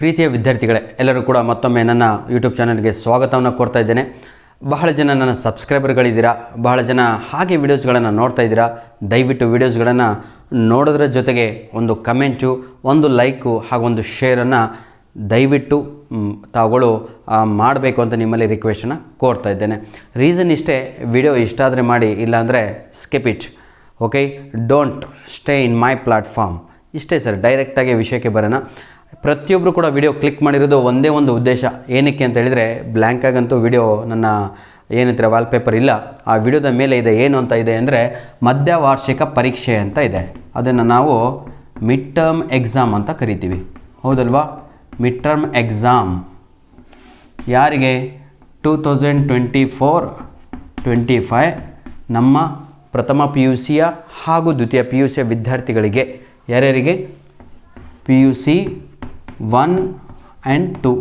ಪ್ರೀತಿಯ ವಿದ್ಯಾರ್ಥಿಗಳೇ, ಎಲ್ಲರೂ ಕೂಡ ಮತ್ತೊಮ್ಮೆ ನನ್ನ ಯೂಟ್ಯೂಬ್ ಚಾನಲ್ಗೆ ಸ್ವಾಗತವನ್ನು ಕೋರ್ತಾ ಇದ್ದೇನೆ. ಬಹಳ ಜನ ನನ್ನ ಸಬ್ಸ್ಕ್ರೈಬರ್ಗಳಿದ್ದೀರಾ, ಬಹಳ ಜನ ಹಾಗೆ ವಿಡಿಯೋಸ್ಗಳನ್ನು ನೋಡ್ತಾ ಇದ್ದೀರಾ. ದಯವಿಟ್ಟು ವಿಡಿಯೋಸ್ಗಳನ್ನು ನೋಡೋದ್ರ ಜೊತೆಗೆ ಒಂದು ಕಮೆಂಟು, ಒಂದು ಲೈಕು ಹಾಗೂ ಒಂದು ಶೇರನ್ನು ದಯವಿಟ್ಟು ತಾವುಗಳು ಮಾಡಬೇಕು ಅಂತ ನಿಮ್ಮಲ್ಲಿ ರಿಕ್ವೆಸ್ಟನ್ನು ಕೋರ್ತಾ ಇದ್ದೇನೆ. ರೀಸನ್ ಇಷ್ಟೇ, ವಿಡಿಯೋ ಇಷ್ಟ ಆದರೆ ಮಾಡಿ, ಇಲ್ಲಾಂದರೆ skip it. Okay, don't stay in my platform. ಇಷ್ಟೇ ಸರ್, ಡೈರೆಕ್ಟಾಗಿ ವಿಷಯಕ್ಕೆ ಬರೋಣ. ಪ್ರತಿಯೊಬ್ಬರು ಕೂಡ ವಿಡಿಯೋ ಕ್ಲಿಕ್ ಮಾಡಿರೋದು ಒಂದೇ ಒಂದು ಉದ್ದೇಶ, ಏನಕ್ಕೆ ಅಂತ ಹೇಳಿದರೆ ಬ್ಲ್ಯಾಂಕಾಗಂತೂ ವಿಡಿಯೋ ನನ್ನ ಏನಂತಾರೆ ವಾಲ್ಪೇಪರ್ ಇಲ್ಲ. ಆ ವಿಡಿಯೋದ ಮೇಲೆ ಇದೆ, ಏನು ಅಂತ ಇದೆ ಅಂದರೆ ಮಧ್ಯವಾರ್ಷಿಕ ಪರೀಕ್ಷೆ ಅಂತ ಇದೆ. ಅದನ್ನು ನಾವು ಮಿಡ್ ಟರ್ಮ್ ಎಕ್ಸಾಮ್ ಅಂತ ಕರಿತೀವಿ, ಹೌದಲ್ವಾ? ಮಿಡ್ ಟರ್ಮ್ ಎಕ್ಸಾಮ್ ಯಾರಿಗೆ? 2024-25 ನಮ್ಮ ಪ್ರಥಮ PUC ಹಾಗೂ ದ್ವಿತೀಯ PUC ವಿದ್ಯಾರ್ಥಿಗಳಿಗೆ. ಯಾರ್ಯಾರಿಗೆ? PUC 1 and 2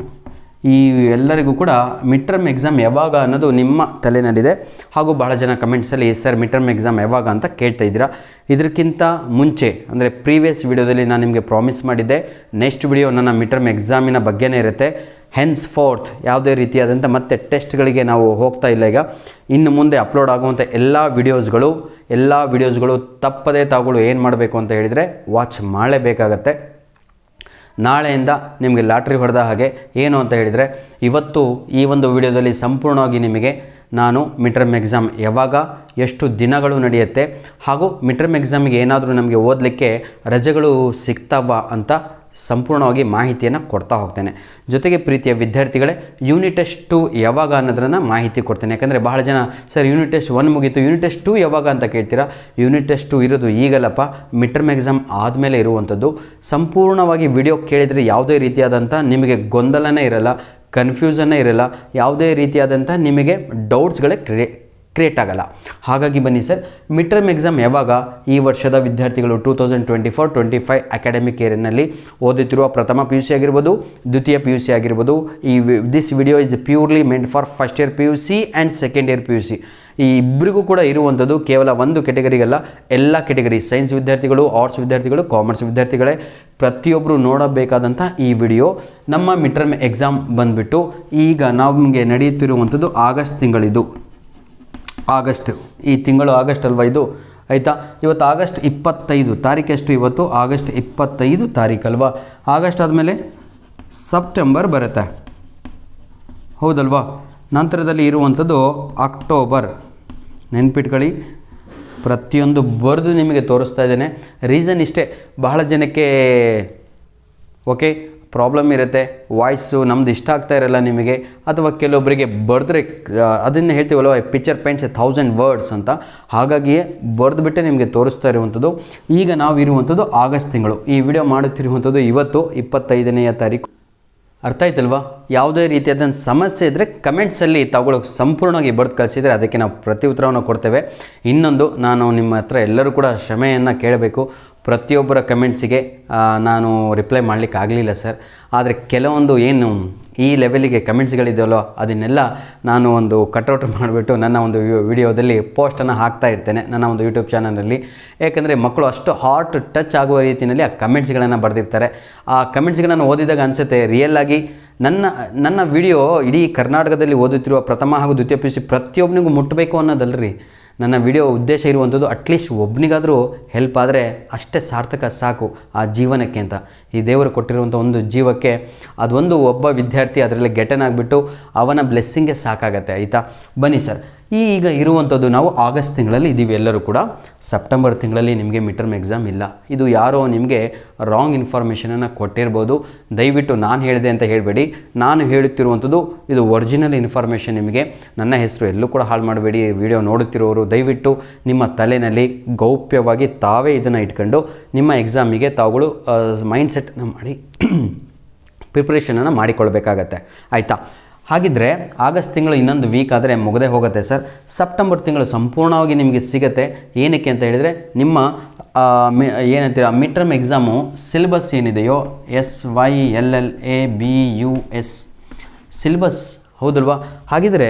ಈ ಎಲ್ಲರಿಗೂ ಕೂಡ ಮಿಡ್ ಟರ್ಮ್ ಎಕ್ಸಾಮ್ ಯಾವಾಗ ಅನ್ನೋದು ನಿಮ್ಮ ತಲೆನಲ್ಲಿದೆ. ಹಾಗೂ ಬಹಳ ಜನ ಕಮೆಂಟ್ಸಲ್ಲಿ ಸರ್ ಮಿಡ್ ಟರ್ಮ್ ಎಕ್ಸಾಮ್ ಯಾವಾಗ ಅಂತ ಕೇಳ್ತಾ ಇದ್ದೀರಾ. ಇದಕ್ಕಿಂತ ಮುಂಚೆ ಅಂದರೆ ಪ್ರೀವಿಯಸ್ ವಿಡಿಯೋದಲ್ಲಿ ನಾನು ನಿಮಗೆ ಪ್ರಾಮಿಸ್ ಮಾಡಿದ್ದೆ, ನೆಕ್ಸ್ಟ್ ವಿಡಿಯೋ ನನ್ನ ಮಿಡ್ ಟರ್ಮ್ ಎಕ್ಸಾಮಿನ ಬಗ್ಗೆನೇ ಇರುತ್ತೆ. ಹೆನ್ಸ್ ಫೋರ್ತ್ ಯಾವುದೇ ರೀತಿಯಾದಂಥ ಮತ್ತೆ ಟೆಸ್ಟ್ಗಳಿಗೆ ನಾವು ಹೋಗ್ತಾ ಇಲ್ಲ. ಈಗ ಇನ್ನು ಮುಂದೆ ಅಪ್ಲೋಡ್ ಆಗುವಂಥ ಎಲ್ಲ ವಿಡಿಯೋಸ್ಗಳು ತಪ್ಪದೇ ತಾವುಗಳು ಏನು ಮಾಡಬೇಕು ಅಂತ ಹೇಳಿದರೆ ವಾಚ್ ಮಾಡಲೇಬೇಕಾಗತ್ತೆ. ನಾಳೆಯಿಂದ ನಿಮಗೆ ಲಾಟ್ರಿ ಹೊಡೆದ ಹಾಗೆ. ಏನು ಅಂತ ಹೇಳಿದರೆ ಇವತ್ತು ಈ ಒಂದು ವಿಡಿಯೋದಲ್ಲಿ ಸಂಪೂರ್ಣವಾಗಿ ನಿಮಗೆ ನಾನು ಮಿಡ್ ಟರ್ಮ್ ಎಕ್ಸಾಮ್ ಯಾವಾಗ, ಎಷ್ಟು ದಿನಗಳು ನಡೆಯುತ್ತೆ, ಹಾಗೂ ಮಿಡ್ ಟರ್ಮ್ ಎಕ್ಸಾಮಿಗೆ ಏನಾದರೂ ನಮಗೆ ಓದಲಿಕ್ಕೆ ರಜೆಗಳು ಸಿಗ್ತಾವ ಅಂತ ಸಂಪೂರ್ಣವಾಗಿ ಮಾಹಿತಿಯನ್ನು ಕೊಡ್ತಾ ಹೋಗ್ತೇನೆ. ಜೊತೆಗೆ ಪ್ರೀತಿಯ ವಿದ್ಯಾರ್ಥಿಗಳೇ, ಯೂನಿಟ್ ಟೆಸ್ಟ್ 2 ಯಾವಾಗ ಅನ್ನೋದನ್ನು ಮಾಹಿತಿ ಕೊಡ್ತೇನೆ. ಯಾಕಂದರೆ ಬಹಳ ಜನ ಸರ್ ಯೂನಿಟ್ ಟೆಸ್ಟ್ 1 ಮುಗೀತು, ಯೂನಿಟ್ ಟೆಸ್ಟ್ 2 ಯಾವಾಗ ಅಂತ ಕೇಳ್ತೀರಾ. ಯೂನಿಟ್ ಟೆಸ್ಟ್ 2 ಇರೋದು ಈಗಲ್ಲಪ್ಪ, ಮಿಡ್ ಟರ್ಮ್ ಎಕ್ಸಾಮ್ ಆದಮೇಲೆ ಇರುವಂಥದ್ದು. ಸಂಪೂರ್ಣವಾಗಿ ವಿಡಿಯೋ ಕೇಳಿದರೆ ಯಾವುದೇ ರೀತಿಯಾದಂಥ ನಿಮಗೆ ಗೊಂದಲನೇ ಇರಲ್ಲ, ಕನ್ಫ್ಯೂಷನ್ನೇ ಇರಲ್ಲ, ಯಾವುದೇ ರೀತಿಯಾದಂಥ ನಿಮಗೆ ಡೌಟ್ಸ್ಗಳೇ ಕ್ರಿಯೇಟ್ ಆಗಲ್ಲ. ಹಾಗಾಗಿ ಬನ್ನಿ ಸರ್, ಮಿಡ್ ಟರ್ಮ್ ಎಕ್ಸಾಮ್ ಯಾವಾಗ? ಈ ವರ್ಷದ ವಿದ್ಯಾರ್ಥಿಗಳು 2024-25 ಅಕಾಡೆಮಿಕ್ ಇಯರ್ನಲ್ಲಿ ಓದುತ್ತಿರುವ ಪ್ರಥಮ PUC ಆಗಿರ್ಬೋದು, ದ್ವಿತೀಯ PUC ಆಗಿರ್ಬೋದು. This video is purely meant for first year PUC and second year PUC. ಈ ಇಬ್ಬರಿಗೂ ಕೂಡ ಇರುವಂಥದ್ದು ಕೇವಲ ಒಂದು ಕೆಟಗರಿಗಲ್ಲ, ಎಲ್ಲ ಕೆಟಗರಿ, ಸೈನ್ಸ್ ವಿದ್ಯಾರ್ಥಿಗಳು, ಆರ್ಟ್ಸ್ ವಿದ್ಯಾರ್ಥಿಗಳು, ಕಾಮರ್ಸ್ ವಿದ್ಯಾರ್ಥಿಗಳೇ ಪ್ರತಿಯೊಬ್ಬರು ನೋಡಬೇಕಾದಂಥ ಈ ವಿಡಿಯೋ. ನಮ್ಮ ಮಿಡ್ ಟರ್ಮ್ ಎಕ್ಸಾಮ್ ಬಂದುಬಿಟ್ಟು ಈಗ ನಮಗೆ ನಡೆಯುತ್ತಿರುವಂಥದ್ದು ಆಗಸ್ಟ್ ತಿಂಗಳಿದು. ಈ ತಿಂಗಳು ಆಗಸ್ಟ್ ಅಲ್ವಾ ಇದು, ಆಯಿತಾ? ಇವತ್ತು ಆಗಸ್ಟ್ 25 ತಾರೀಕೆಷ್ಟು? ಇವತ್ತು ಆಗಸ್ಟ್ 25 ತಾರೀಕಲ್ವಾ? ಆಗಸ್ಟ್ ಆದಮೇಲೆ ಸೆಪ್ಟೆಂಬರ್ ಬರುತ್ತೆ, ಹೌದಲ್ವಾ? ನಂತರದಲ್ಲಿ ಇರುವಂಥದ್ದು ಅಕ್ಟೋಬರ್. ನೆನ್ಪಿಟ್ಕೊಳ್ಳಿ, ಪ್ರತಿಯೊಂದು ಬರೆದು ನಿಮಗೆ ತೋರಿಸ್ತಾ ಇದ್ದೇನೆ. ರೀಸನ್ ಇಷ್ಟೇ, ಬಹಳ ಜನಕ್ಕೆ ಓಕೆ ಪ್ರಾಬ್ಲಮ್ ಇರುತ್ತೆ, ವಾಯ್ಸು ನಮ್ದು ಇಷ್ಟ ಆಗ್ತಾ ಇರಲ್ಲ ನಿಮಗೆ, ಅಥವಾ ಕೆಲವೊಬ್ಬರಿಗೆ ಬರೆದ್ರೆ ಅದನ್ನು ಹೇಳ್ತೀವಲ್ವ, ಪಿಕ್ಚರ್ ಪೇಂಟ್ಸ್ 1000 ವರ್ಡ್ಸ್ ಅಂತ. ಹಾಗಾಗಿಯೇ ಬರೆದುಬಿಟ್ಟೆ ನಿಮಗೆ ತೋರಿಸ್ತಾ ಇರುವಂಥದ್ದು. ಈಗ ನಾವು ಇರುವಂಥದ್ದು ಆಗಸ್ಟ್ ತಿಂಗಳು. ಈ ವಿಡಿಯೋ ಮಾಡುತ್ತಿರುವಂಥದ್ದು ಇವತ್ತು 25ನೇ ತಾರೀಕು. ಅರ್ಥ ಆಯ್ತಲ್ವಾ? ಯಾವುದೇ ರೀತಿಯಾದಂಥ ಸಮಸ್ಯೆ ಇದ್ದರೆ ಕಮೆಂಟ್ಸಲ್ಲಿ ತಾವುಗಳು ಸಂಪೂರ್ಣವಾಗಿ ಬರೆದು ಕಳಿಸಿದರೆ ಅದಕ್ಕೆ ನಾವು ಪ್ರತಿ ಉತ್ತರವನ್ನು ಕೊಡ್ತೇವೆ. ಇನ್ನೊಂದು, ನಾನು ನಿಮ್ಮ ಹತ್ರ ಎಲ್ಲರೂ ಕೂಡ ಕ್ಷಮೆಯನ್ನು ಕೇಳಬೇಕು. ಪ್ರತಿಯೊಬ್ಬರ ಕಮೆಂಟ್ಸಿಗೆ ನಾನು ರಿಪ್ಲೈ ಮಾಡಲಿಕ್ಕೆ ಆಗಲಿಲ್ಲ ಸರ್. ಆದರೆ ಕೆಲವೊಂದು ಏನು ಈ ಲೆವೆಲಿಗೆ ಕಮೆಂಟ್ಸ್ಗಳಿದೆಯಲ್ಲೋ ಅದನ್ನೆಲ್ಲ ನಾನು ಒಂದು ಕಟ್ಔಟ್ ಮಾಡಿಬಿಟ್ಟು ನನ್ನ ಒಂದು ವಿಡಿಯೋದಲ್ಲಿ ಪೋಸ್ಟನ್ನು ಹಾಕ್ತಾ ಇರ್ತೇನೆ ನನ್ನ ಒಂದು ಯೂಟ್ಯೂಬ್ ಚಾನಲಲ್ಲಿ. ಏಕೆಂದರೆ ಮಕ್ಕಳು ಅಷ್ಟು ಹಾರ್ಟ್ ಟಚ್ ಆಗುವ ರೀತಿಯಲ್ಲಿ ಆ ಕಮೆಂಟ್ಸ್ಗಳನ್ನು ಬರೆದಿರ್ತಾರೆ. ಆ ಕಮೆಂಟ್ಸ್ಗಳನ್ನು ಓದಿದಾಗ ಅನಿಸುತ್ತೆ ರಿಯಲ್ಲಾಗಿ ನನ್ನ ವಿಡಿಯೋ ಇಡೀ ಕರ್ನಾಟಕದಲ್ಲಿ ಓದುತ್ತಿರುವ ಪ್ರಥಮ ಹಾಗೂ ದ್ವಿತೀಯ PUC ಪ್ರತಿಯೊಬ್ಬನಿಗೂ ಮುಟ್ಟಬೇಕು ಅನ್ನೋದಲ್ಲರಿ ನನ್ನ ವಿಡಿಯೋ ಉದ್ದೇಶ ಇರುವಂಥದ್ದು. ಅಟ್ಲೀಸ್ಟ್ ಒಬ್ಬನಿಗಾದರೂ ಹೆಲ್ಪ್ ಆದರೆ ಅಷ್ಟೇ ಸಾರ್ಥಕ ಸಾಕು ಆ ಜೀವನಕ್ಕೆ ಅಂತ. ಈ ದೇವರು ಕೊಟ್ಟಿರುವಂಥ ಒಂದು ಜೀವಕ್ಕೆ ಅದೊಂದು ಒಬ್ಬ ವಿದ್ಯಾರ್ಥಿ ಅದರಲ್ಲಿ ಗೆಟನಾಗಿಬಿಟ್ಟು ಅವನ ಬ್ಲೆಸ್ಸಿಂಗ್ಗೆ ಸಾಕಾಗತ್ತೆ, ಆಯಿತಾ? ಬನ್ನಿ ಸರ್, ಈಗ ಇರುವಂಥದ್ದು ನಾವು ಆಗಸ್ಟ್ ತಿಂಗಳಲ್ಲಿ ಇದ್ದೀವಿ ಎಲ್ಲರೂ ಕೂಡ. ಸೆಪ್ಟೆಂಬರ್ ತಿಂಗಳಲ್ಲಿ ನಿಮಗೆ ಮಿಡ್ ಟರ್ಮ್ ಎಕ್ಸಾಮ್ ಇಲ್ಲ. ಇದು ಯಾರೋ ನಿಮಗೆ ರಾಂಗ್ ಇನ್ಫಾರ್ಮೇಷನನ್ನು ಕೊಟ್ಟಿರ್ಬೋದು. ದಯವಿಟ್ಟು ನಾನು ಹೇಳಿದೆ ಅಂತ ಹೇಳಬೇಡಿ, ನಾನು ಹೇಳುತ್ತಿರುವಂಥದ್ದು ಇದು ಒರಿಜಿನಲ್ ಇನ್ಫಾರ್ಮೇಷನ್. ನಿಮಗೆ ನನ್ನ ಹೆಸರು ಎಲ್ಲೂ ಕೂಡ ಹಾಳು ಮಾಡಬೇಡಿ. ವಿಡಿಯೋ ನೋಡುತ್ತಿರೋರು ದಯವಿಟ್ಟು ನಿಮ್ಮ ತಲೆಯಲ್ಲಿ ಗೌಪ್ಯವಾಗಿ ತಾವೇ ಇದನ್ನು ಇಟ್ಕೊಂಡು ನಿಮ್ಮ ಎಕ್ಸಾಮಿಗೆ ತಾವುಗಳು ಮೈಂಡ್ ಸೆಟ್ಟನ್ನು ಮಾಡಿ ಪ್ರಿಪ್ರೇಷನನ್ನು ಮಾಡಿಕೊಳ್ಬೇಕಾಗತ್ತೆ, ಆಯಿತಾ? ಹಾಗಿದ್ದರೆ ಆಗಸ್ಟ್ ತಿಂಗಳು ಇನ್ನೊಂದು ವೀಕ್ ಆದರೆ ಮುಗದೇ ಹೋಗುತ್ತೆ ಸರ್. ಸೆಪ್ಟೆಂಬರ್ ತಿಂಗಳು ಸಂಪೂರ್ಣವಾಗಿ ನಿಮಗೆ ಸಿಗುತ್ತೆ. ಏನಕ್ಕೆ ಅಂತ ಹೇಳಿದರೆ ನಿಮ್ಮ ಏನಂತೀರ ಮಿಡ್ ಟರ್ಮ್ ಎಕ್ಸಾಮು ಸಿಲೆಬಸ್ ಏನಿದೆಯೋ SYLLABUS ಸಿಲೆಬಸ್, ಹೌದಲ್ವಾ? ಹಾಗಿದ್ರೆ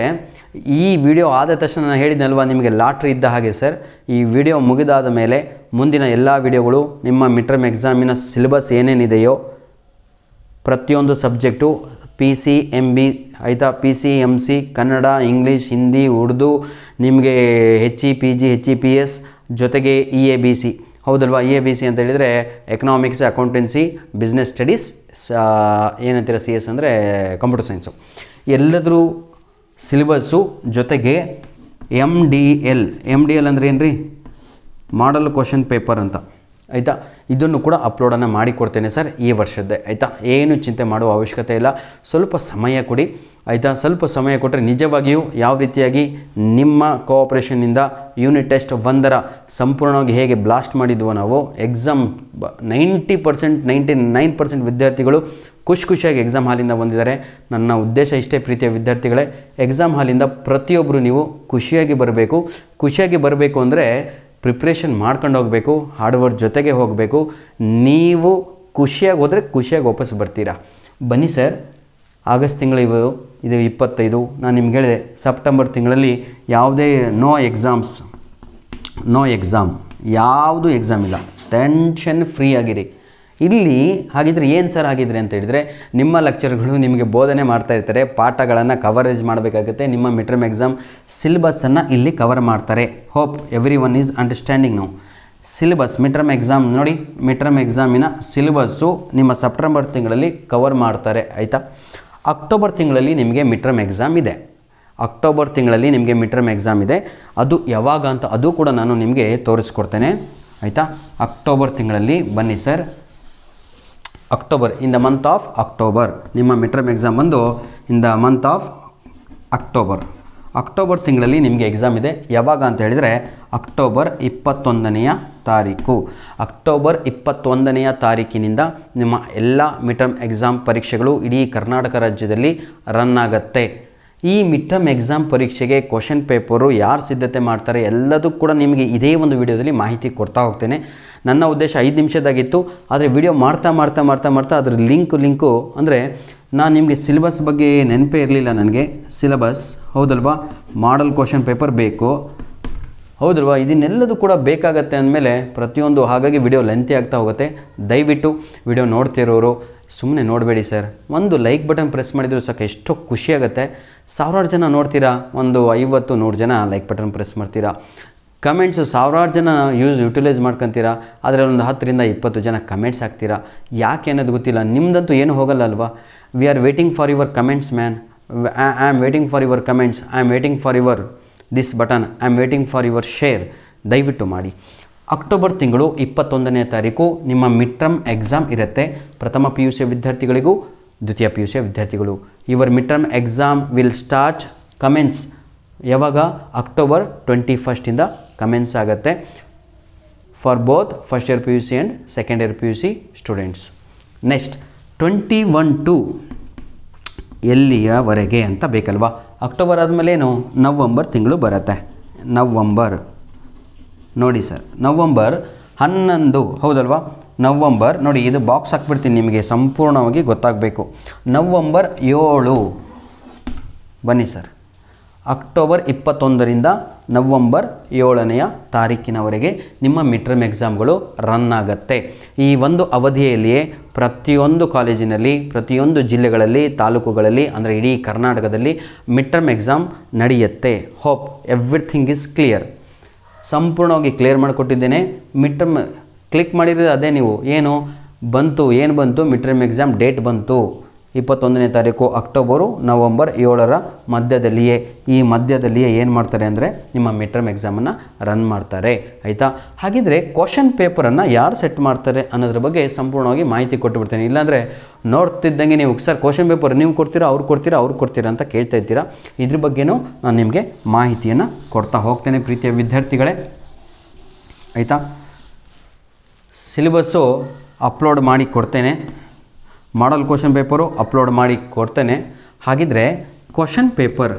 ಈ ವಿಡಿಯೋ ಆದ ತಕ್ಷಣ ನಾನು ಹೇಳಿದ್ನಲ್ವ ನಿಮಗೆ ಲಾಟ್ರಿ ಇದ್ದ ಹಾಗೆ ಸರ್. ಈ ವಿಡಿಯೋ ಮುಗಿದಾದ ಮೇಲೆ ಮುಂದಿನ ಎಲ್ಲ ವಿಡಿಯೋಗಳು ನಿಮ್ಮ ಮಿಡ್ ಟರ್ಮ್ ಎಕ್ಸಾಮಿನ ಸಿಲೆಬಸ್ ಏನೇನಿದೆಯೋ ಪ್ರತಿಯೊಂದು ಸಬ್ಜೆಕ್ಟು PCMB ಆಯಿತಾ, PCMC ಕನ್ನಡ, ಇಂಗ್ಲೀಷ್, ಹಿಂದಿ, ಉರ್ದು, ನಿಮಗೆ HEPG, HEPS ಜೊತೆಗೆ EABC ಹೌದಲ್ವಾ. EABC ಅಂತ ಹೇಳಿದರೆ ಎಕನಾಮಿಕ್ಸ್, ಅಕೌಂಟೆನ್ಸಿ, ಬಿಸ್ನೆಸ್ ಸ್ಟಡೀಸ್, ಏನಂತೀರ CS ಅಂದರೆ ಕಂಪ್ಯೂಟರ್ ಸೈನ್ಸು ಎಲ್ಲದರೂ ಸಿಲೆಬಸ್ಸು. ಜೊತೆಗೆ MDL ಅಂದರೆ ಏನು ರೀ, ಮಾಡಲ್ ಕ್ವಶನ್ ಪೇಪರ್ ಅಂತ ಆಯಿತಾ. ಇದನ್ನು ಕೂಡ ಅಪ್ಲೋಡನ್ನು ಮಾಡಿಕೊಡ್ತೇನೆ ಸರ್ ಈ ವರ್ಷದ್ದೇ ಆಯಿತಾ. ಏನು ಚಿಂತೆ ಮಾಡುವ ಅವಶ್ಯಕತೆ ಇಲ್ಲ, ಸ್ವಲ್ಪ ಸಮಯ ಕೊಡಿ ಆಯಿತಾ. ಸ್ವಲ್ಪ ಸಮಯ ಕೊಟ್ಟರೆ ನಿಜವಾಗಿಯೂ ಯಾವ ರೀತಿಯಾಗಿ ನಿಮ್ಮ ಕೋಆಪ್ರೇಷನ್ನಿಂದ ಯೂನಿಟ್ ಟೆಸ್ಟ್ 1ರ ಸಂಪೂರ್ಣವಾಗಿ ಹೇಗೆ ಬ್ಲಾಸ್ಟ್ ಮಾಡಿದ್ವೋ ನಾವು ಎಕ್ಸಾಮ್ 90%, 99% ವಿದ್ಯಾರ್ಥಿಗಳು ಖುಷಿಯಾಗಿ ಎಕ್ಸಾಮ್ ಹಾಲಿಂದ ಬಂದಿದ್ದಾರೆ. ನನ್ನ ಉದ್ದೇಶ ಇಷ್ಟೇ ಪ್ರೀತಿಯ ವಿದ್ಯಾರ್ಥಿಗಳೇ, ಎಕ್ಸಾಮ್ ಹಾಲಿಂದ ಪ್ರತಿಯೊಬ್ಬರು ನೀವು ಖುಷಿಯಾಗಿ ಬರಬೇಕು ಅಂದರೆ ಪ್ರಿಪ್ರೇಷನ್ ಮಾಡ್ಕೊಂಡು ಹೋಗಬೇಕು, ಹಾರ್ಡ್ ವರ್ಕ್ ಜೊತೆಗೆ ಹೋಗಬೇಕು. ನೀವು ಖುಷಿಯಾಗಿ ಹೋದರೆ ಖುಷಿಯಾಗಿ ವಾಪಸ್ ಬರ್ತೀರಾ. ಬನ್ನಿ ಸರ್, ಆಗಸ್ಟ್ ತಿಂಗಳು ಇದು 25. ನಾನು ನಿಮ್ಗೆ ಹೇಳಿದೆ ಸೆಪ್ಟೆಂಬರ್ ತಿಂಗಳಲ್ಲಿ ಯಾವುದೇ ನೋ ಎಕ್ಸಾಮ್, ಯಾವುದು ಎಕ್ಸಾಮ್ ಇಲ್ಲ, ಟೆನ್ಷನ್ ಫ್ರೀ ಆಗಿರಿ. ಇಲ್ಲಿ ಹಾಗಿದ್ರೆ ಏನು ಸರ್ ಆಗಿದ್ರೆ ಅಂತ ಹೇಳಿದರೆ, ನಿಮ್ಮ ಲೆಕ್ಚರ್ಗಳು ನಿಮಗೆ ಬೋಧನೆ ಮಾಡ್ತಾ ಇರ್ತಾರೆ, ಪಾಠಗಳನ್ನು ಕವರೇಜ್ ಮಾಡಬೇಕಾಗುತ್ತೆ. ನಿಮ್ಮ ಮಿಡ್ ಟರ್ಮ್ ಎಕ್ಸಾಮ್ ಸಿಲೆಬಸ್ಸನ್ನು ಇಲ್ಲಿ ಕವರ್ ಮಾಡ್ತಾರೆ. Hope everyone is understanding ನಾವು. ಸಿಲೆಬಸ್ ಮಿಡ್ ಟರ್ಮ್ ಎಕ್ಸಾಮ್ ನೋಡಿ, ಮಿಡ್ ಟರ್ಮ್ ಎಕ್ಸಾಮಿನ ಸಿಲೆಬಸ್ಸು ನಿಮ್ಮ ಸೆಪ್ಟೆಂಬರ್ ತಿಂಗಳಲ್ಲಿ ಕವರ್ ಮಾಡ್ತಾರೆ ಆಯಿತಾ. ಅಕ್ಟೋಬರ್ ತಿಂಗಳಲ್ಲಿ ನಿಮಗೆ ಮಿಡ್ ಟರ್ಮ್ ಎಕ್ಸಾಮ್ ಇದೆ. ಅದು ಯಾವಾಗ ಅಂತ ಅದು ಕೂಡ ನಾನು ನಿಮಗೆ ತೋರಿಸ್ಕೊಡ್ತೇನೆ ಆಯಿತಾ. ಅಕ್ಟೋಬರ್ ತಿಂಗಳಲ್ಲಿ ಬನ್ನಿ sir. In the month of October ನಿಮ್ಮ ಮಿಡ್ ಟರ್ಮ್ ಎಕ್ಸಾಮ್ ಬಂದು in the month of October ತಿಂಗಳಲ್ಲಿ ನಿಮಗೆ ಎಕ್ಸಾಮ್ ಇದೆ. ಯಾವಾಗ ಅಂತ ಹೇಳಿದರೆ ಅಕ್ಟೋಬರ್ 21ನೇ ತಾರೀಕು. ಅಕ್ಟೋಬರ್ 21ನೇ ತಾರೀಕಿನಿಂದ ನಿಮ್ಮ ಎಲ್ಲ ಮಿಡ್ ಟರ್ಮ್ ಎಕ್ಸಾಮ್ ಪರೀಕ್ಷೆಗಳು ಇಡೀ ಕರ್ನಾಟಕ ರಾಜ್ಯದಲ್ಲಿ ರನ್ ಆಗುತ್ತೆ. ಈ ಮಿಡ್ ಟರ್ಮ್ ಎಕ್ಸಾಮ್ ಪರೀಕ್ಷೆಗೆ ಕ್ವಶನ್ ಪೇಪರು ಯಾರು ಸಿದ್ಧತೆ ಮಾಡ್ತಾರೆ ಎಲ್ಲದೂ ಕೂಡ ನಿಮಗೆ ಇದೇ ಒಂದು ವಿಡಿಯೋದಲ್ಲಿ ಮಾಹಿತಿ ಕೊಡ್ತಾ ಹೋಗ್ತೇನೆ. ನನ್ನ ಉದ್ದೇಶ 5 ನಿಮಿಷದಾಗಿತ್ತು, ಆದರೆ ವಿಡಿಯೋ ಮಾಡ್ತಾ ಅದ್ರ ಲಿಂಕು ಅಂದರೆ ನಾನು ನಿಮಗೆ ಸಿಲೆಬಸ್ ಬಗ್ಗೆ ನೆನಪೇ ಇರಲಿಲ್ಲ ನನಗೆ. ಸಿಲೆಬಸ್ ಹೌದಲ್ವಾ, ಮಾಡಲ್ ಕ್ವಶನ್ ಪೇಪರ್ ಬೇಕು ಹೌದಲ್ವಾ, ಇದನ್ನೆಲ್ಲದೂ ಕೂಡ ಬೇಕಾಗತ್ತೆ ಅಂದಮೇಲೆ ಪ್ರತಿಯೊಂದು, ಹಾಗಾಗಿ ವಿಡಿಯೋ ಲೆಂತಿ ಆಗ್ತಾ ಹೋಗುತ್ತೆ. ದಯವಿಟ್ಟು ವಿಡಿಯೋ ನೋಡ್ತಿರೋರು ಸುಮ್ಮನೆ ನೋಡಬೇಡಿ ಸರ್, ಒಂದು ಲೈಕ್ ಬಟನ್ ಪ್ರೆಸ್ ಮಾಡಿದರೂ ಸಾಕು, ಎಷ್ಟೋ ಖುಷಿಯಾಗುತ್ತೆ. ಸಾವಿರಾರು ಜನ ನೋಡ್ತೀರಾ, ಒಂದು 50-100 ಜನ ಲೈಕ್ ಬಟನ್ ಪ್ರೆಸ್ ಮಾಡ್ತೀರಾ. ಕಮೆಂಟ್ಸು ಸಾವಿರಾರು ಜನ ಯುಟಿಲೈಸ್ ಮಾಡ್ಕೊತೀರಾ, ಆದರೆ ಒಂದು 10-20 ಜನ ಕಮೆಂಟ್ಸ್ ಹಾಕ್ತೀರಾ. ಯಾಕೆ ಅನ್ನೋದು ಗೊತ್ತಿಲ್ಲ, ನಿಮ್ಮದಂತೂ ಏನು ಹೋಗಲ್ಲ ಅಲ್ವಾ. We are waiting for your comments man. I am waiting for your comments, I am waiting for your this button, I am waiting for your share. ದಯವಿಟ್ಟು ಮಾಡಿ. ಅಕ್ಟೋಬರ್ ತಿಂಗಳು 21ನೇ ತಾರೀಕು ನಿಮ್ಮ ಮಿಡ್ ಟರ್ಮ್ ಎಕ್ಸಾಮ್ ಇರುತ್ತೆ. ಪ್ರಥಮ PUC ವಿದ್ಯಾರ್ಥಿಗಳಿಗೂ ದ್ವಿತೀಯ PUC ವಿದ್ಯಾರ್ಥಿಗಳು. Your mid term exam will start commence ಯಾವಾಗ, ಅಕ್ಟೋಬರ್ 21 ಕಮೆನ್ಸ್ ಆಗುತ್ತೆ for both first year PUC and second year PUC students. Next 21 ಎಲ್ಲಿಯವರೆಗೆ ಅಂತ ಬೇಕಲ್ವಾ. ಅಕ್ಟೋಬರ್ ಆದಮೇಲೆ ಏನು, ನವಂಬರ್ ತಿಂಗಳು ಬರುತ್ತೆ. ನವಂಬರ್ ನೋಡಿ ಸರ್, ನವಂಬರ್ 11 ಹೌದಲ್ವಾ. ನವಂಬರ್ ನೋಡಿ, ಇದು ಬಾಕ್ಸ್ ಹಾಕ್ಬಿಡ್ತೀನಿ ನಿಮಗೆ ಸಂಪೂರ್ಣವಾಗಿ ಗೊತ್ತಾಗಬೇಕು. ನವಂಬರ್ 7 ಬನ್ನಿ ಸರ್. ಅಕ್ಟೋಬರ್ 21ರಿಂದ ನವಂಬರ್ 7ನೇ ತಾರೀಕಿನವರೆಗೆ ನಿಮ್ಮ ಮಿಡ್ ಟರ್ಮ್ ಎಕ್ಸಾಮ್ಗಳು ರನ್ ಆಗುತ್ತೆ. ಈ ಒಂದು ಅವಧಿಯಲ್ಲಿಯೇ ಪ್ರತಿಯೊಂದು ಕಾಲೇಜಿನಲ್ಲಿ, ಪ್ರತಿಯೊಂದು ಜಿಲ್ಲೆಗಳಲ್ಲಿ, ತಾಲೂಕುಗಳಲ್ಲಿ, ಅಂದರೆ ಇಡೀ ಕರ್ನಾಟಕದಲ್ಲಿ ಮಿಡ್ ಟರ್ಮ್ ಎಕ್ಸಾಮ್ ನಡೆಯುತ್ತೆ. Hope everything is clear. ಸಂಪೂರ್ಣವಾಗಿ ಕ್ಲಿಯರ್ ಮಾಡಿಕೊಟ್ಟಿದ್ದೇನೆ. ಮಿಡ್ ಟರ್ಮ್ ಕ್ಲಿಕ್ ಮಾಡಿದರೆ ಅದೇ ನೀವು ಏನು ಬಂತು ಮಿಡ್ ಟರ್ಮ್ ಎಕ್ಸಾಮ್ ಡೇಟ್ ಬಂತು 21ನೇ ತಾರೀಕು ಅಕ್ಟೋಬರು, ನವಂಬರ್ 7ರ ಮಧ್ಯದಲ್ಲಿಯೇ. ಈ ಮಧ್ಯದಲ್ಲಿಯೇ ಏನು ಮಾಡ್ತಾರೆ ಅಂದರೆ ನಿಮ್ಮ ಮಿಡ್ ಟರ್ಮ್ ಎಕ್ಸಾಮನ್ನು ರನ್ ಮಾಡ್ತಾರೆ ಆಯಿತಾ. ಹಾಗಿದ್ರೆ ಕ್ವಶನ್ ಪೇಪರನ್ನು ಯಾರು ಸೆಟ್ ಮಾಡ್ತಾರೆ ಅನ್ನೋದ್ರ ಬಗ್ಗೆ ಸಂಪೂರ್ಣವಾಗಿ ಮಾಹಿತಿ ಕೊಟ್ಟುಬಿಡ್ತೇನೆ. ಇಲ್ಲಾಂದರೆ ನೋಡ್ತಿದ್ದಂಗೆ ನೀವು ಸರ್ ಕ್ವಶನ್ ಪೇಪರ್ ನೀವು ಕೊಡ್ತೀರಾ ಅವ್ರು ಕೊಡ್ತೀರಾ ಅಂತ ಕೇಳ್ತಾ ಇರ್ತೀರಾ. ಇದ್ರ ಬಗ್ಗೆನೂ ನಾನು ನಿಮಗೆ ಮಾಹಿತಿಯನ್ನು ಕೊಡ್ತಾ ಹೋಗ್ತೇನೆ ಪ್ರೀತಿಯ ವಿದ್ಯಾರ್ಥಿಗಳೇ ಆಯಿತಾ. ಸಿಲೆಬಸ್ಸು ಅಪ್ಲೋಡ್ ಮಾಡಿ ಕೊಡ್ತೇನೆ, ಮಾಡಲ್ ಕ್ವಶನ್ ಪೇಪರು ಅಪ್ಲೋಡ್ ಮಾಡಿ ಕೊಡ್ತೇನೆ. ಹಾಗಿದ್ರೆ ಕ್ವಶನ್ ಪೇಪರ್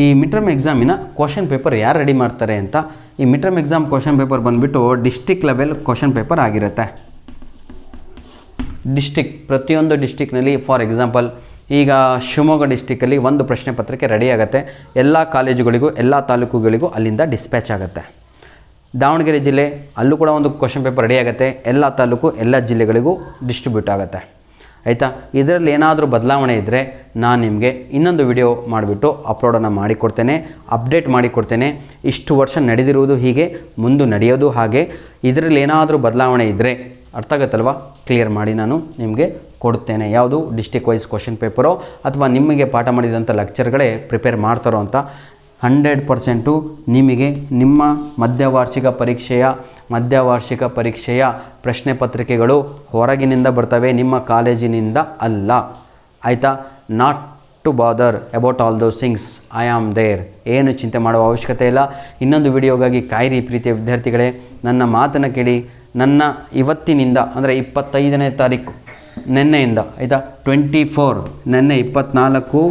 ಈ ಮಿಡ್ ಟರ್ಮ್ ಎಕ್ಸಾಮಿನ ಕ್ವಶನ್ ಪೇಪರ್ ಯಾರು ರೆಡಿ ಮಾಡ್ತಾರೆ ಅಂತ. ಈ mid term exam question paper ಬಂದುಬಿಟ್ಟು ಡಿಸ್ಟಿಕ್ ಲೆವೆಲ್ ಕ್ವಶನ್ ಪೇಪರ್ ಆಗಿರುತ್ತೆ. ಪ್ರತಿಯೊಂದು ಡಿಸ್ಟಿಕ್ನಲ್ಲಿ ಫಾರ್ ಎಕ್ಸಾಂಪಲ್ ಈಗ ಶಿವಮೊಗ್ಗ ಡಿಸ್ಟಿಕಲ್ಲಿ ಒಂದು ಪ್ರಶ್ನೆ ಪತ್ರಿಕೆ ರೆಡಿ ಆಗುತ್ತೆ. ಎಲ್ಲ ಕಾಲೇಜುಗಳಿಗೂ ಎಲ್ಲ ತಾಲೂಕುಗಳಿಗೂ ಅಲ್ಲಿಂದ ಡಿಸ್ಪ್ಯಾಚ್ ಆಗುತ್ತೆ. ದಾವಣಗೆರೆ ಜಿಲ್ಲೆ ಅಲ್ಲೂ ಕೂಡ ಒಂದು ಕ್ವಶನ್ ಪೇಪರ್ ರೆಡಿ ಆಗುತ್ತೆ. ಎಲ್ಲ ತಾಲೂಕು ಎಲ್ಲ ಜಿಲ್ಲೆಗಳಿಗೂ ಡಿಸ್ಟ್ರಿಬ್ಯೂಟ್ ಆಗುತ್ತೆ. ಆಯಿತಾ? ಇದರಲ್ಲಿ ಏನಾದರೂ ಬದಲಾವಣೆ ಇದ್ದರೆ ನಾನು ನಿಮಗೆ ಇನ್ನೊಂದು ವಿಡಿಯೋ ಮಾಡಿಬಿಟ್ಟು ಅಪ್ಲೋಡನ್ನು ಮಾಡಿಕೊಡ್ತೇನೆ, ಅಪ್ಡೇಟ್ ಮಾಡಿಕೊಡ್ತೇನೆ. ಇಷ್ಟು ವರ್ಷ ನಡೆದಿರುವುದು ಹೀಗೆ, ಮುಂದೆ ನಡೆಯೋದು ಹಾಗೆ. ಇದರಲ್ಲಿ ಏನಾದರೂ ಬದಲಾವಣೆ ಇದ್ದರೆ ಅರ್ಥ ಆಗುತ್ತಲ್ವ, ಕ್ಲಿಯರ್ ಮಾಡಿ ನಾನು ನಿಮಗೆ ಕೊಡುತ್ತೇನೆ. ಯಾವುದು ಡಿಸ್ಟ್ರಿಕ್ಟ್ ವೈಸ್ ಕ್ವಶನ್ ಪೇಪರೋ ಅಥವಾ ನಿಮಗೆ ಪಾಠ ಮಾಡಿದಂಥ ಲೆಕ್ಚರ್ಗಳೇ ಪ್ರಿಪೇರ್ ಮಾಡ್ತಾರೋ ಅಂತ 100% ನಿಮಗೆ ನಿಮ್ಮ ಮಧ್ಯವಾರ್ಷಿಕ ಪರೀಕ್ಷೆಯ ಪ್ರಶ್ನೆ ಪತ್ರಿಕೆಗಳು ಹೊರಗಿನಿಂದ ಬರ್ತವೆ, ನಿಮ್ಮ ಕಾಲೇಜಿನಿಂದ ಅಲ್ಲ. ಆಯಿತಾ? Not to bother about all those things, I am there. ಏನು ಚಿಂತೆ ಮಾಡುವ ಅವಶ್ಯಕತೆ ಇಲ್ಲ. ಇನ್ನೊಂದು ವಿಡಿಯೋಗಾಗಿ ಕಾಯಿರಿ ಪ್ರೀತಿಯ ವಿದ್ಯಾರ್ಥಿಗಳೇ. ನನ್ನ ಮಾತನ್ನು ಕೇಳಿ. ನನ್ನ ಇವತ್ತಿನಿಂದ ಅಂದರೆ 25ನೇ ತಾರೀಕು ನಿನ್ನೆಯಿಂದ, ಆಯಿತಾ, 24 ನಿನ್ನೆ 24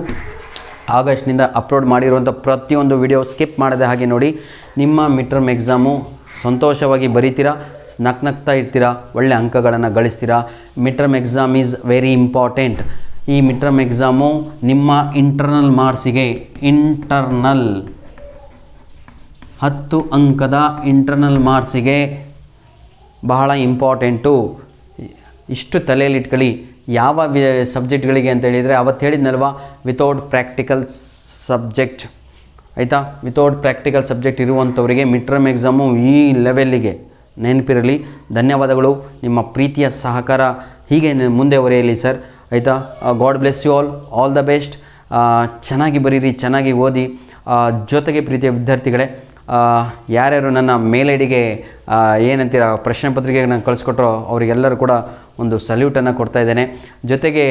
ಆಗಸ್ಟ್ನಿಂದ ಅಪ್ಲೋಡ್ ಮಾಡಿರುವಂಥ ಪ್ರತಿಯೊಂದು ವಿಡಿಯೋ ಸ್ಕಿಪ್ ಮಾಡದೆ ಹಾಗೆ ನೋಡಿ. ನಿಮ್ಮ ಮಿಡ್ ಟರ್ಮ್ ಎಕ್ಸಾಮು ಸಂತೋಷವಾಗಿ ಬರೀತೀರಾ, ನಗ್ನಗ್ತಾ ಇರ್ತೀರಾ, ಒಳ್ಳೆ ಅಂಕಗಳನ್ನು ಗಳಿಸ್ತೀರಾ. Mid term exam is very important. ಈ ಮಿಡ್ ಟರ್ಮ್ ಎಕ್ಸಾಮು ನಿಮ್ಮ ಇಂಟರ್ನಲ್ ಮಾರ್ಕ್ಸಿಗೆ, 10 ಅಂಕದ ಇಂಟರ್ನಲ್ ಮಾರ್ಕ್ಸಿಗೆ ಬಹಳ ಇಂಪಾರ್ಟೆಂಟು. ಇಷ್ಟು ತಲೆಯಲ್ಲಿ ಇಟ್ಕೊಳ್ಳಿ. ಯಾವ ಸಬ್ಜೆಕ್ಟ್ಗಳಿಗೆ ಅಂತ ಹೇಳಿದರೆ ಅವತ್ತು ಹೇಳಿದ್ನಲ್ವ, ವಿತೌಟ್ ಪ್ರಾಕ್ಟಿಕಲ್ ಸಬ್ಜೆಕ್ಟ್, ಆಯಿತಾ, ವಿತೌಟ್ ಪ್ರಾಕ್ಟಿಕಲ್ ಸಬ್ಜೆಕ್ಟ್ ಇರುವಂಥವರಿಗೆ ಮಿಡ್ ಟರ್ಮ್ ಎಕ್ಸಾಮು ಈ ಲೆವೆಲ್ಲಿಗೆ ನೆನಪಿರಲಿ. ಧನ್ಯವಾದಗಳು. ನಿಮ್ಮ ಪ್ರೀತಿಯ ಸಹಕಾರ ಹೀಗೆ ಮುಂದೆ ಒರೆಯಲಿ ಸರ್. ಆಯಿತಾ? God bless you all the best. ಚೆನ್ನಾಗಿ ಬರೀರಿ, ಚೆನ್ನಾಗಿ ಓದಿ. ಜೊತೆಗೆ ಪ್ರೀತಿಯ ವಿದ್ಯಾರ್ಥಿಗಳೇ, ಯಾರ್ಯಾರು ನನ್ನ ಮೇಲ್ ಐ ಡಿಗೆ ಏನಂತೀರ ಪ್ರಶ್ನೆ ಪತ್ರಿಕೆಗಳನ್ನ ಕಳಿಸ್ಕೊಟ್ರೋ ಅವರಿಗೆಲ್ಲರೂ ಕೂಡ ಒಂದು ಸಲ್ಯೂಟನ್ನು ಕೊಡ್ತಾ ಇದ್ದೇನೆ. ಜೊತೆಗೆ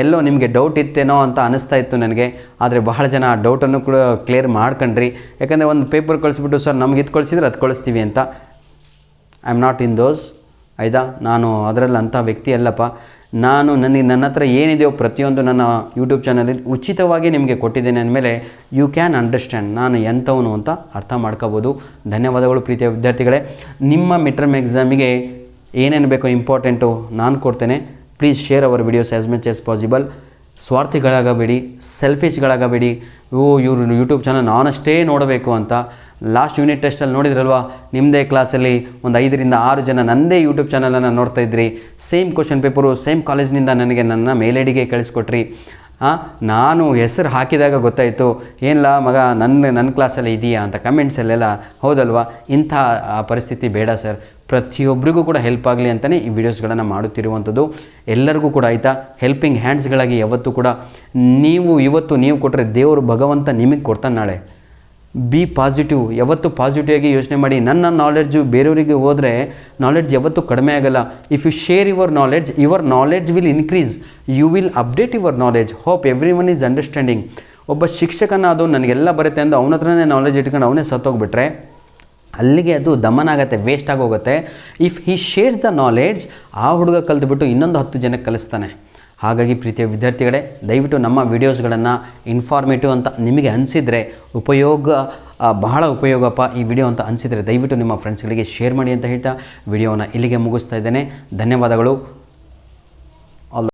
ಎಲ್ಲೋ ನಿಮಗೆ ಡೌಟ್ ಇತ್ತೇನೋ ಅಂತ ಅನ್ನಿಸ್ತಾ ಇತ್ತು ನನಗೆ. ಆದರೆ ಬಹಳ ಜನ ಆ ಡೌಟನ್ನು ಕೂಡ ಕ್ಲಿಯರ್ ಮಾಡ್ಕೊಂಡ್ರಿ. ಯಾಕಂದರೆ ಒಂದು ಪೇಪರ್ ಕಳಿಸ್ಬಿಟ್ಟು ಸರ್ ನಮ್ಗೆ ಇದು ಕಳಿಸಿದ್ರೆ ಅದು ಕಳಿಸ್ತೀವಿ ಅಂತ. ಐ ಆಮ್ ನಾಟ್ ಇನ್ ದೋಸ್. ಆಯಿತಾ? ನಾನು ಅದರಲ್ಲಿ ಅಂಥ ವ್ಯಕ್ತಿ ಅಲ್ಲಪ್ಪ. ನಾನು ನನ್ನ ಹತ್ರ ಏನಿದೆಯೋ ಪ್ರತಿಯೊಂದು ನನ್ನ ಯೂಟ್ಯೂಬ್ ಚಾನಲಲ್ಲಿ ಉಚಿತವಾಗಿ ನಿಮಗೆ ಕೊಟ್ಟಿದ್ದೇನೆ ಅಂದಮೇಲೆ ಯು ಕ್ಯಾನ್ ಅಂಡರ್ಸ್ಟ್ಯಾಂಡ್ ನಾನು ಎಂಥವನು ಅಂತ ಅರ್ಥ ಮಾಡ್ಕೋಬೋದು. ಧನ್ಯವಾದಗಳು ಪ್ರೀತಿಯ ವಿದ್ಯಾರ್ಥಿಗಳೇ. ನಿಮ್ಮ ಮಿಡ್ ಟರ್ಮ್ ಎಕ್ಸಾಮಿಗೆ ಏನೇನು ಬೇಕೋ ಇಂಪಾರ್ಟೆಂಟು ನಾನು ಕೊಡ್ತೇನೆ. Please share our videos as much as possible. ಸ್ವಾರ್ಥಿಗಳಾಗಬೇಡಿ, ಸೆಲ್ಫಿಶ್ಗಳಾಗಬೇಡಿ. ಇವರು ಯೂಟ್ಯೂಬ್ ಚಾನಲ್ ನಾನಷ್ಟೇ ನೋಡಬೇಕು ಅಂತ. ಲಾಸ್ಟ್ ಯೂನಿಟ್ ಟೆಸ್ಟಲ್ಲಿ ನೋಡಿದ್ರಲ್ವ, ನಿಮ್ಮದೇ ಕ್ಲಾಸಲ್ಲಿ ಒಂದು 5 ರಿಂದ 6 ಜನ ನನ್ನದೇ ಯೂಟ್ಯೂಬ್ ಚಾನಲನ್ನು ನೋಡ್ತಾ ಇದ್ರಿ. ಸೇಮ್ ಕ್ವಶನ್ ಪೇಪರು ಸೇಮ್ ಕಾಲೇಜಿನಿಂದ ನನಗೆ ನನ್ನ ಮೇಲ್ ಐ ಡಿಗೆ ಕಳಿಸ್ಕೊಟ್ರಿ. ನಾನು ಹೆಸರು ಹಾಕಿದಾಗ ಗೊತ್ತಾಯಿತು, ಏನಿಲ್ಲ ಮಗ ನನ್ನ ಕ್ಲಾಸಲ್ಲಿ ಇದೆಯಾ ಅಂತ ಕಮೆಂಟ್ಸಲ್ಲೆಲ್ಲ. ಹೌದಲ್ವಾ? ಇಂಥ ಪರಿಸ್ಥಿತಿ ಬೇಡ ಸರ್. ಪ್ರತಿಯೊಬ್ಬರಿಗೂ ಕೂಡ ಹೆಲ್ಪ್ ಆಗಲಿ ಅಂತಲೇ ಈ ವಿಡಿಯೋಸ್ಗಳನ್ನು ಮಾಡುತ್ತಿರುವಂಥದ್ದು. ಎಲ್ಲರಿಗೂ ಕೂಡ, ಆಯಿತಾ, ಹೆಲ್ಪಿಂಗ್ ಹ್ಯಾಂಡ್ಸ್ಗಳಾಗಿ ಯಾವತ್ತೂ ಕೂಡ ಇವತ್ತು ನೀವು ಕೊಟ್ಟರೆ ದೇವರು ಭಗವಂತ ನಿಮಗೆ ಕೊಡ್ತಾನೆ ನಾಳೆ. B positive. ಯಾವತ್ತು ಪಾಸಿಟಿವ್ ಆಗಿ ಯೋಚನೆ ಮಾಡಿ. ನನ್ನ ನಾಲೆಡ್ಜು ಬೇರೆಯವರಿಗೆ ಹೋದರೆ ನಾಲೆಡ್ಜ್ ಯಾವತ್ತೂ ಕಡಿಮೆ ಆಗಲ್ಲ. If you share your knowledge will increase. You will update your knowledge. Hope everyone is understanding. ಒಬ್ಬ ಶಿಕ್ಷಕನ ಅದು ನನಗೆಲ್ಲ ಬರುತ್ತೆ ಅಂತ ಅವನ ಹತ್ರನೇ ನಾಲೆಡ್ಜ್ ಇಟ್ಕೊಂಡು ಅವನೇ ಸತ್ತೋಗ್ಬಿಟ್ರೆ ಅಲ್ಲಿಗೆ ಅದು ದಮನ ಆಗುತ್ತೆ, ವೇಸ್ಟ್ ಆಗೋಗುತ್ತೆ. If he shares the knowledge, ಆ ಹುಡುಗ ಕಲಿತ್ಬಿಟ್ಟು ಇನ್ನೊಂದು 10 ಜನಕ್ಕೆ ಕಲಿಸ್ತಾನೆ. ಹಾಗಾಗಿ ಪ್ರೀತಿಯ ವಿದ್ಯಾರ್ಥಿಗಳೇ, ದಯವಿಟ್ಟು ನಮ್ಮ ವಿಡಿಯೋಸ್ಗಳನ್ನು ಇನ್ಫಾರ್ಮೇಟಿವ್ ಅಂತ ನಿಮಗೆ ಅನಿಸಿದರೆ, ಬಹಳ ಉಪಯೋಗಪ್ಪ ಈ ವಿಡಿಯೋ ಅಂತ ಅನಿಸಿದರೆ ದಯವಿಟ್ಟು ನಿಮ್ಮ ಫ್ರೆಂಡ್ಸ್ಗಳಿಗೆ ಶೇರ್ ಮಾಡಿ ಅಂತ ಹೇಳ್ತಾ ವಿಡಿಯೋನ ಇಲ್ಲಿಗೆ ಮುಗಿಸ್ತಾ ಇದ್ದೇನೆ. ಧನ್ಯವಾದಗಳು.